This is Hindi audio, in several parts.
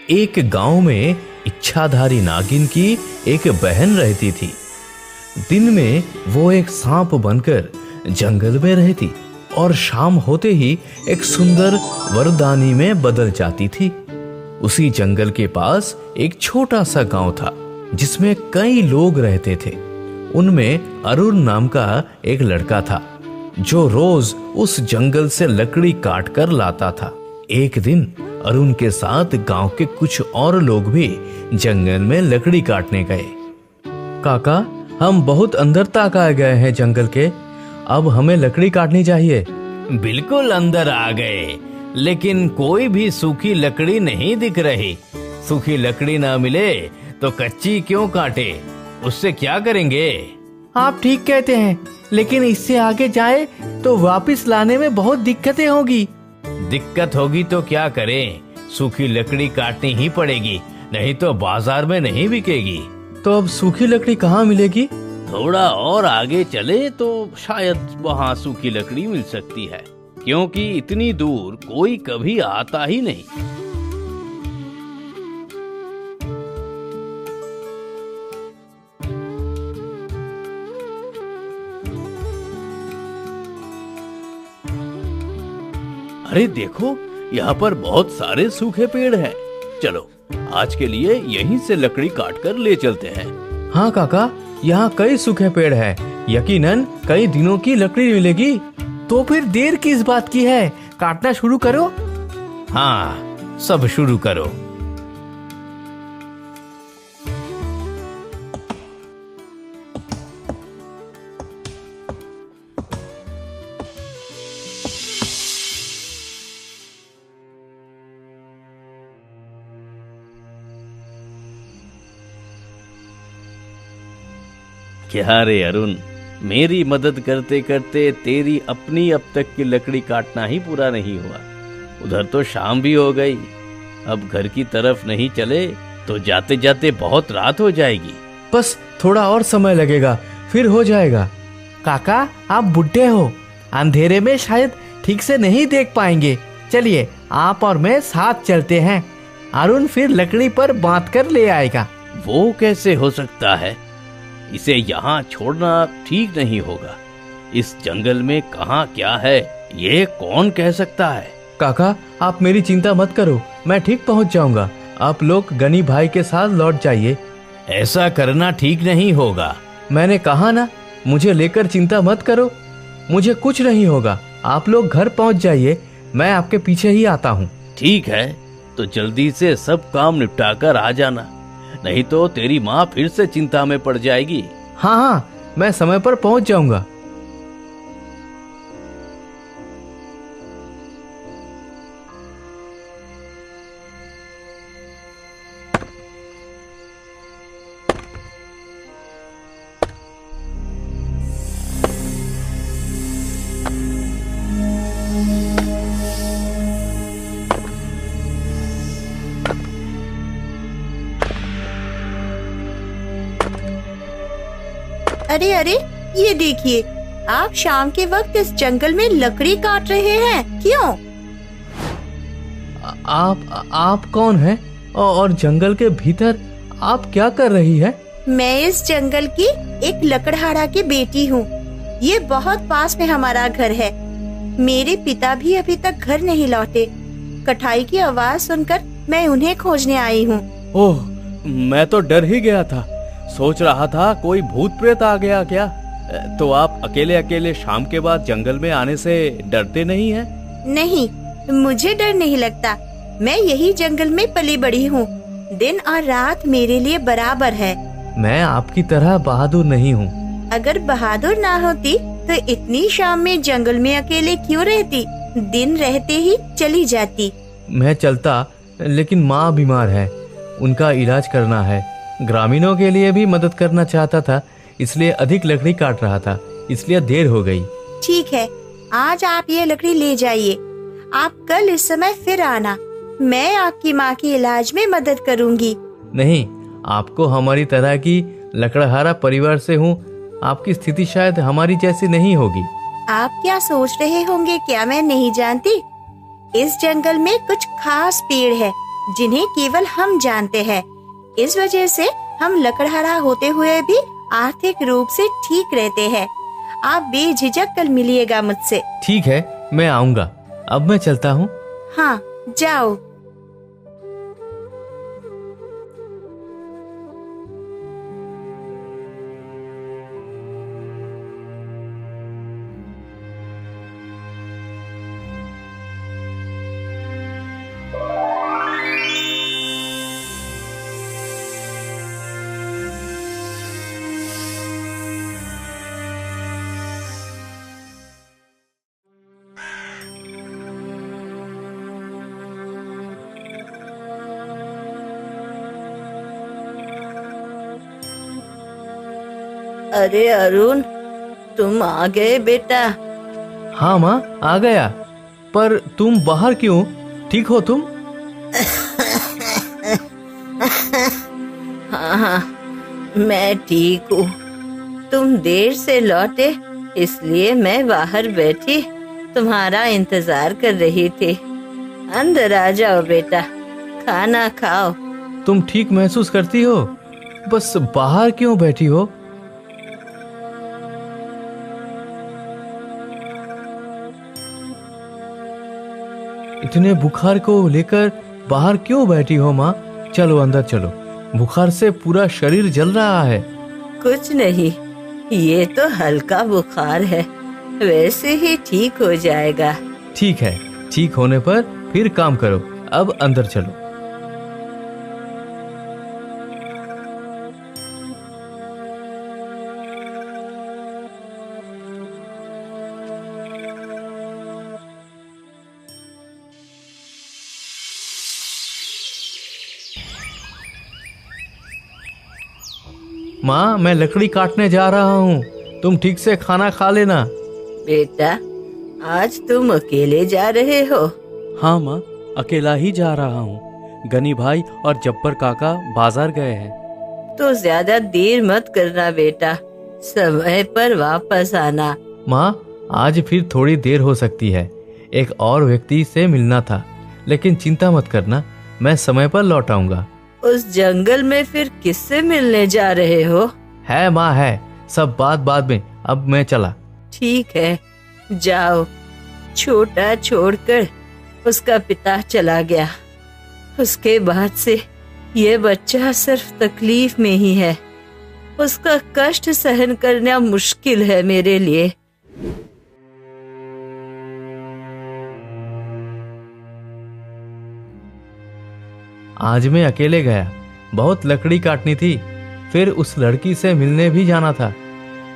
एक गांव में इच्छाधारी नागिन की एक बहन रहती थी। दिन में वो एक सांप बनकर जंगल में रहती और शाम होते ही एक सुंदर वरदानी में बदल जाती थी। उसी जंगल के पास एक छोटा सा गांव था जिसमें कई लोग रहते थे। उनमें अरुण नाम का एक लड़का था जो रोज उस जंगल से लकड़ी काट कर लाता था। एक दिन अरुण के साथ गांव के कुछ और लोग भी जंगल में लकड़ी काटने गए। काका, हम बहुत अंदर तक आ गए हैं जंगल के, अब हमें लकड़ी काटनी चाहिए। बिल्कुल अंदर आ गए, लेकिन कोई भी सूखी लकड़ी नहीं दिख रही। सूखी लकड़ी ना मिले तो कच्ची क्यों काटे, उससे क्या करेंगे? आप ठीक कहते हैं, लेकिन इससे आगे जाए तो वापस लाने में बहुत दिक्कतें होगी। दिक्कत होगी तो क्या करें, सूखी लकड़ी काटनी ही पड़ेगी, नहीं तो बाजार में नहीं बिकेगी। तो अब सूखी लकड़ी कहाँ मिलेगी? थोड़ा और आगे चले तो शायद वहाँ सूखी लकड़ी मिल सकती है, क्योंकि इतनी दूर कोई कभी आता ही नहीं। अरे देखो, यहाँ पर बहुत सारे सूखे पेड़ हैं। चलो आज के लिए यहीं से लकड़ी काट कर ले चलते हैं। हाँ काका, यहाँ कई सूखे पेड़ हैं, यकीनन कई दिनों की लकड़ी मिलेगी। तो फिर देर किस बात की है, काटना शुरू करो। हाँ, सब शुरू करो। क्या रे अरुण, मेरी मदद करते करते तेरी अपनी अब तक की लकड़ी काटना ही पूरा नहीं हुआ। उधर तो शाम भी हो गई, अब घर की तरफ नहीं चले तो जाते जाते बहुत रात हो जाएगी। बस थोड़ा और समय लगेगा, फिर हो जाएगा। काका, आप बुढ़े हो, अंधेरे में शायद ठीक से नहीं देख पाएंगे। चलिए आप और मैं साथ चलते हैं, अरुण फिर लकड़ी पर बांध कर ले आएगा। वो कैसे हो सकता है? इसे यहाँ छोड़ना ठीक नहीं होगा। इस जंगल में कहाँ क्या है, ये कौन कह सकता है? काका, आप मेरी चिंता मत करो, मैं ठीक पहुँच जाऊंगा। आप लोग गनी भाई के साथ लौट जाइए। ऐसा करना ठीक नहीं होगा। मैंने कहा ना, मुझे लेकर चिंता मत करो, मुझे कुछ नहीं होगा। आप लोग घर पहुँच जाइए, मैं आपके पीछे ही आता हूँ। ठीक है, तो जल्दी से सब काम निपटा कर आ जाना, नहीं तो तेरी माँ फिर से चिंता में पड़ जाएगी। हाँ हाँ, मैं समय पर पहुँच जाऊंगा। अरे अरे, ये देखिए, आप शाम के वक्त इस जंगल में लकड़ी काट रहे हैं, क्यों? आप कौन हैं? और जंगल के भीतर आप क्या कर रही है? मैं इस जंगल की एक लकड़हारा की बेटी हूँ। ये बहुत पास में हमारा घर है। मेरे पिता भी अभी तक घर नहीं लौटे। कटाई की आवाज सुनकर मैं उन्हें खोजने आई हूँ। ओह, मैं तो डर ही गया था, सोच रहा था कोई भूत प्रेत आ गया क्या। तो आप अकेले अकेले शाम के बाद जंगल में आने से डरते नहीं हैं? नहीं, मुझे डर नहीं लगता। मैं यही जंगल में पली बड़ी हूँ। दिन और रात मेरे लिए बराबर है। मैं आपकी तरह बहादुर नहीं हूँ। अगर बहादुर ना होती तो इतनी शाम में जंगल में अकेले क्यों रहती? दिन रहते ही चली जाती। मैं चलता, लेकिन माँ बीमार है, उनका इलाज करना है। ग्रामीणों के लिए भी मदद करना चाहता था, इसलिए अधिक लकड़ी काट रहा था, इसलिए देर हो गई। ठीक है, आज आप ये लकड़ी ले जाइए। आप कल इस समय फिर आना, मैं आपकी माँ के इलाज में मदद करूँगी। नहीं, आपको हमारी तरह की लकड़हारा परिवार से हूँ, आपकी स्थिति शायद हमारी जैसी नहीं होगी। आप क्या सोच रहे होंगे, क्या मैं नहीं जानती? इस जंगल में कुछ खास पेड़ है जिन्हें केवल हम जानते हैं। इस वजह से हम लकड़हारा होते हुए भी आर्थिक रूप से ठीक रहते हैं। आप बेझिझक कल मिलिएगा मुझसे। ठीक है, मैं आऊंगा। अब मैं चलता हूँ। हाँ, जाओ। अरे अरुण, तुम आ गए बेटा। हाँ माँ, आ गया। पर तुम बाहर क्यों? ठीक हो तुम? हाँ, मैं ठीक हूँ। तुम देर से लौटे, इसलिए मैं बाहर बैठी तुम्हारा इंतजार कर रही थी। अंदर आ जाओ बेटा, खाना खाओ। तुम ठीक महसूस करती हो? बस बाहर क्यों बैठी हो? इतने बुखार को लेकर बाहर क्यों बैठी हो माँ? चलो अंदर चलो, बुखार से पूरा शरीर जल रहा है। कुछ नहीं, ये तो हल्का बुखार है, वैसे ही ठीक हो जाएगा। ठीक है, ठीक होने पर फिर काम करो। अब अंदर चलो। माँ, मैं लकड़ी काटने जा रहा हूँ, तुम ठीक से खाना खा लेना। बेटा, आज तुम अकेले जा रहे हो? हाँ माँ, अकेला ही जा रहा हूँ। गनी भाई और जब्बर काका बाजार गए हैं। तो ज्यादा देर मत करना बेटा, समय पर वापस आना। माँ, आज फिर थोड़ी देर हो सकती है। एक और व्यक्ति से मिलना था, लेकिन चिंता मत करना, मैं समय पर लौट आऊंगा। उस जंगल में फिर किससे मिलने जा रहे हो? है माँ, है, सब बात बाद में। अब मैं चला। ठीक है, जाओ। छोटा छोड़कर उसका पिता चला गया। उसके बाद से ये बच्चा सिर्फ तकलीफ में ही है। उसका कष्ट सहन करना मुश्किल है मेरे लिए। आज मैं अकेले गया, बहुत लकड़ी काटनी थी, फिर उस लड़की से मिलने भी जाना था।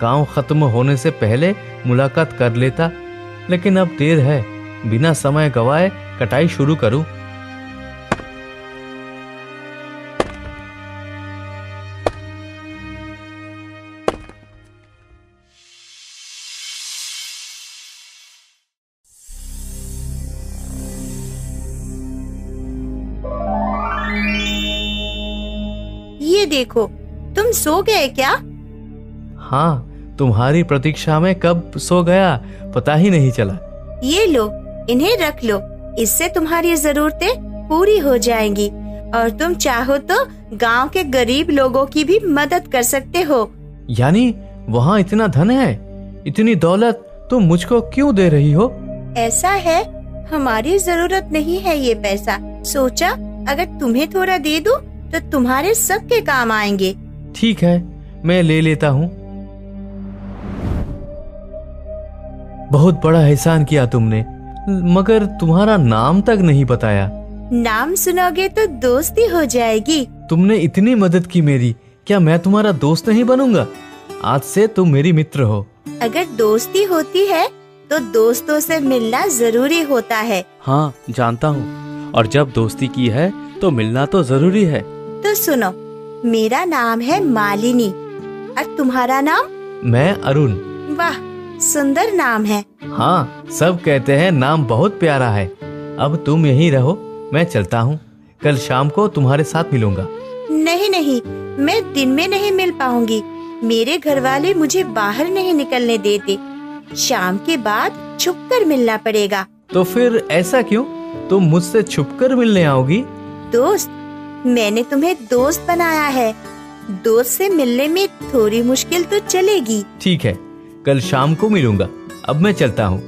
काम खत्म होने से पहले मुलाकात कर लेता, लेकिन अब देर है। बिना समय गवाए कटाई शुरू करूं। ये देखो, तुम सो गए क्या? हाँ, तुम्हारी प्रतीक्षा में कब सो गया पता ही नहीं चला। ये लो, इन्हें रख लो, इससे तुम्हारी जरूरतें पूरी हो जाएंगी और तुम चाहो तो गांव के गरीब लोगों की भी मदद कर सकते हो। यानी वहाँ इतना धन है, इतनी दौलत तुम मुझको क्यों दे रही हो? ऐसा है, हमारी जरूरत नहीं है ये पैसा। सोचा अगर तुम्हें थोड़ा दे दूं तो तुम्हारे सबके काम आएंगे। ठीक है, मैं ले लेता हूँ। बहुत बड़ा एहसान किया तुमने, मगर तुम्हारा नाम तक नहीं बताया। नाम सुनोगे तो दोस्ती हो जाएगी। तुमने इतनी मदद की मेरी, क्या मैं तुम्हारा दोस्त नहीं बनूंगा? आज से तुम मेरी मित्र हो। अगर दोस्ती होती है तो दोस्तों से मिलना जरूरी होता है। हाँ, जानता हूँ, और जब दोस्ती की है तो मिलना तो जरूरी है। तो सुनो, मेरा नाम है मालिनी और तुम्हारा नाम? मैं अरुण। वाह, सुंदर नाम है। हाँ, सब कहते हैं नाम बहुत प्यारा है। अब तुम यहीं रहो, मैं चलता हूँ। कल शाम को तुम्हारे साथ मिलूंगा। नहीं नहीं, मैं दिन में नहीं मिल पाऊंगी। मेरे घर वाले मुझे बाहर नहीं निकलने देते। शाम के बाद छुपकर मिलना पड़ेगा। तो फिर ऐसा क्यों? तुम मुझसे छुपकर मिलने आओगी? दोस्त, मैंने तुम्हें दोस्त बनाया है। दोस्त से मिलने में थोड़ी मुश्किल तो चलेगी। ठीक है, कल शाम को मिलूंगा। अब मैं चलता हूँ।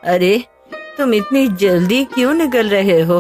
अरे, तुम इतनी जल्दी क्यों निकल रहे हो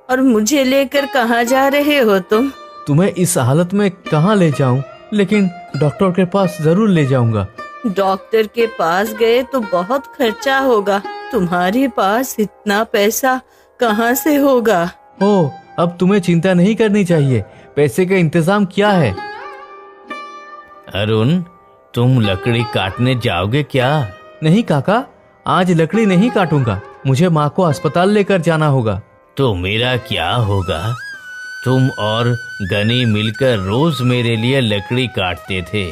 और मुझे लेकर कहाँ जा रहे हो तुम? तुम्हें इस हालत में कहाँ ले जाऊं, लेकिन डॉक्टर के पास जरूर ले जाऊंगा। डॉक्टर के पास गए तो बहुत खर्चा होगा। तुम्हारे पास इतना पैसा कहाँ से होगा? ओह, अब तुम्हें चिंता नहीं करनी चाहिए। पैसे का इंतजाम क्या है? अरुण, तुम लकड़ी काटने जाओगे क्या? नहीं काका, आज लकड़ी नहीं काटूंगा। मुझे माँ को अस्पताल लेकर जाना होगा। तो मेरा क्या होगा? तुम और गनी मिलकर रोज मेरे लिए लकड़ी काटते थे।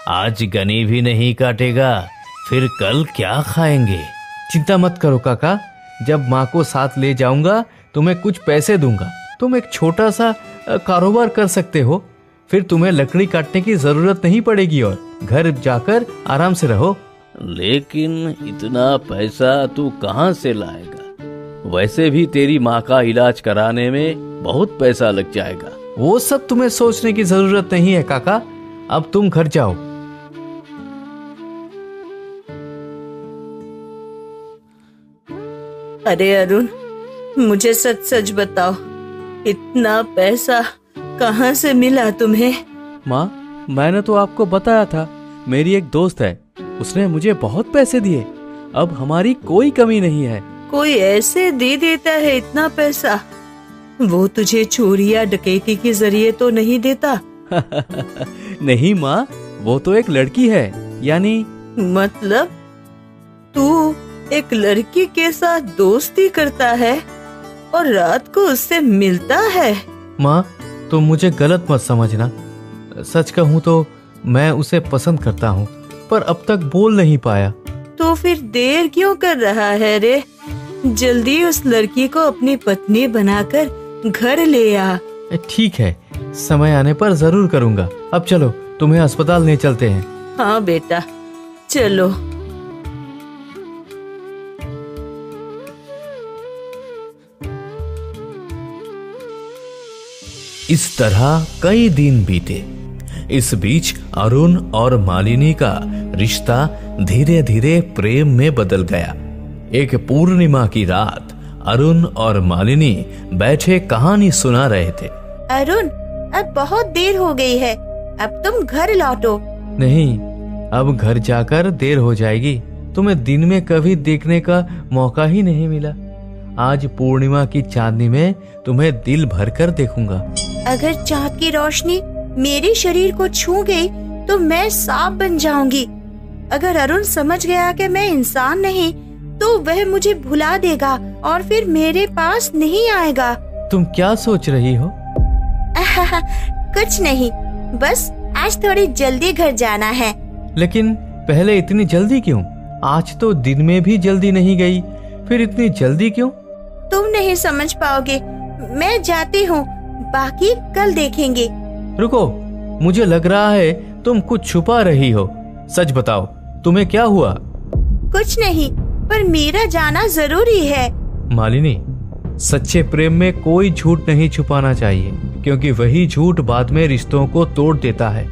आज गनी भी नहीं काटेगा, फिर कल क्या खाएंगे? चिंता मत करो काका, जब माँ को साथ ले जाऊंगा तुम्हें कुछ पैसे दूंगा। तुम एक छोटा सा कारोबार कर सकते हो, फिर तुम्हें लकड़ी काटने की जरूरत नहीं पड़ेगी और घर जाकर आराम से रहो। लेकिन इतना पैसा तू कहाँ से लाएगा? वैसे भी तेरी माँ का इलाज कराने में बहुत पैसा लग जाएगा। वो सब तुम्हें सोचने की जरूरत नहीं है काका, अब तुम घर जाओ। अरे अरुण, मुझे सच सच बताओ, इतना पैसा कहाँ से मिला तुम्हें? माँ, मैंने तो आपको बताया था, मेरी एक दोस्त है, उसने मुझे बहुत पैसे दिए। अब हमारी कोई कमी नहीं है। कोई ऐसे दे देता है इतना पैसा? वो तुझे चोरी या डकैती के जरिए तो नहीं देता? नहीं माँ, वो तो एक लड़की है। यानी मतलब तू एक लड़की के साथ दोस्ती करता है और रात को उससे मिलता है? माँ, तुम मुझे गलत मत समझना। सच कहूँ तो मैं उसे पसंद करता हूँ, पर अब तक बोल नहीं पाया। तो फिर देर क्यों कर रहा है रे? जल्दी उस लड़की को अपनी पत्नी बनाकर घर ले आ। ठीक है, समय आने पर जरूर करूँगा। अब चलो, तुम्हें अस्पताल ले चलते हैं। हाँ बेटा, चलो। इस तरह कई दिन बीते। इस बीच अरुण और मालिनी का रिश्ता धीरे धीरे प्रेम में बदल गया। एक पूर्णिमा की रात अरुण और मालिनी बैठे कहानी सुना रहे थे। अरुण, अब बहुत देर हो गई है, अब तुम घर लौटो। नहीं, अब घर जाकर देर हो जाएगी। तुम्हें दिन में कभी देखने का मौका ही नहीं मिला। आज पूर्णिमा की चांदनी में तुम्हें दिल भरकर देखूंगा। अगर चाँद की रोशनी मेरे शरीर को छू गई तो मैं सांप बन जाऊंगी। अगर अरुण समझ गया कि मैं इंसान नहीं तो वह मुझे भुला देगा और फिर मेरे पास नहीं आएगा। तुम क्या सोच रही हो? कुछ नहीं, बस आज थोड़ी जल्दी घर जाना है। लेकिन पहले इतनी जल्दी क्यों? आज तो दिन में भी जल्दी नहीं गई, फिर इतनी जल्दी क्यों? तुम नहीं समझ पाओगे, मैं जाती हूँ, बाकी कल देखेंगे। रुको, मुझे लग रहा है तुम कुछ छुपा रही हो। सच बताओ, तुम्हें क्या हुआ? कुछ नहीं, पर मेरा जाना जरूरी है। मालिनी, सच्चे प्रेम में कोई झूठ नहीं छुपाना चाहिए, क्योंकि वही झूठ बाद में रिश्तों को तोड़ देता है।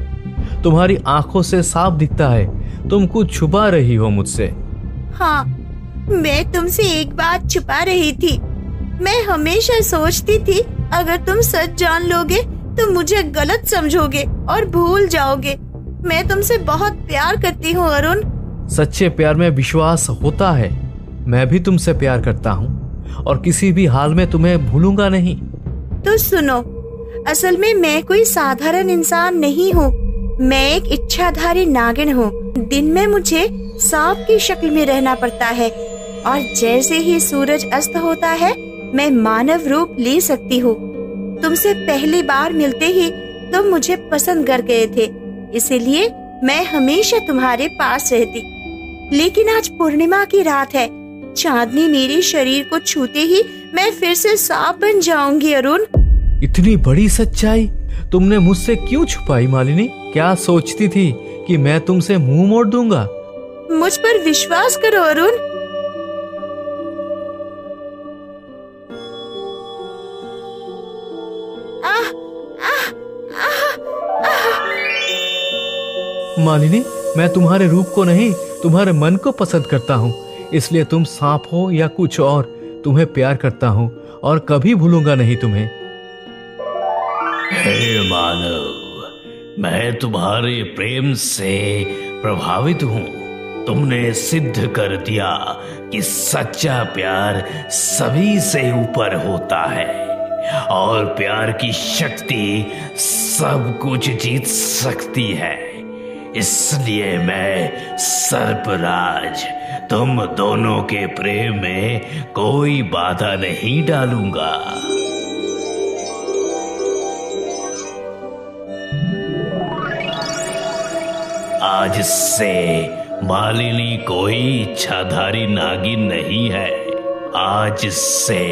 तुम्हारी आंखों से साफ दिखता है तुम कुछ छुपा रही हो मुझसे। हाँ, मैं तुमसे एक बात छुपा रही थी। मैं हमेशा सोचती थी अगर तुम सच जान लोगे तो मुझे गलत समझोगे और भूल जाओगे। मैं तुमसे बहुत प्यार करती हूँ अरुण। सच्चे प्यार में विश्वास होता है। मैं भी तुमसे प्यार करता हूँ और किसी भी हाल में तुम्हें भूलूंगा नहीं। तो सुनो, असल में मैं कोई साधारण इंसान नहीं हूँ। मैं एक इच्छाधारी नागिन हूँ। दिन में मुझे सांप की शक्ल में रहना पड़ता है और जैसे ही सूरज अस्त होता है मैं मानव रूप ले सकती हूँ। तुमसे पहली बार मिलते ही तुम मुझे पसंद कर गए थे, इसीलिए मैं हमेशा तुम्हारे पास रहती। लेकिन आज पूर्णिमा की रात है, चांदनी मेरे शरीर को छूते ही मैं फिर से सांप बन जाऊंगी अरुण। इतनी बड़ी सच्चाई तुमने मुझसे क्यों छुपाई मालिनी? क्या सोचती थी कि मैं तुमसे मुंह मोड़ दूंगा? मुझ पर विश्वास करो अरुण। मालिनी, मैं तुम्हारे रूप को नहीं, तुम्हारे मन को पसंद करता हूँ। इसलिए तुम सांप हो या कुछ और, तुम्हें प्यार करता हूँ और कभी भूलूंगा नहीं तुम्हें। हे मानव, मैं तुम्हारे प्रेम से प्रभावित हूँ। तुमने सिद्ध कर दिया कि सच्चा प्यार सभी से ऊपर होता है और प्यार की शक्ति सब कुछ जीत सकती है। इसलिए मैं सर्पराज तुम दोनों के प्रेम में कोई बाधा नहीं डालूंगा। आज से मालिनी कोई इच्छाधारी नागिन नहीं है। आज से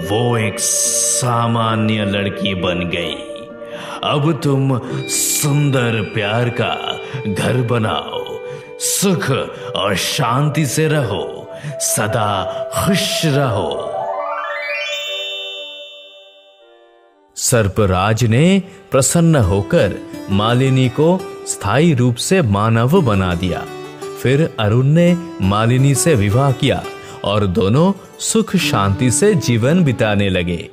वो एक सामान्य लड़की बन गई। अब तुम सुंदर प्यार का घर बनाओ, सुख और शांति से रहो, सदा खुश रहो। सर्पराज ने प्रसन्न होकर मालिनी को स्थायी रूप से मानव बना दिया। फिर अरुण ने मालिनी से विवाह किया और दोनों सुख शांति से जीवन बिताने लगे।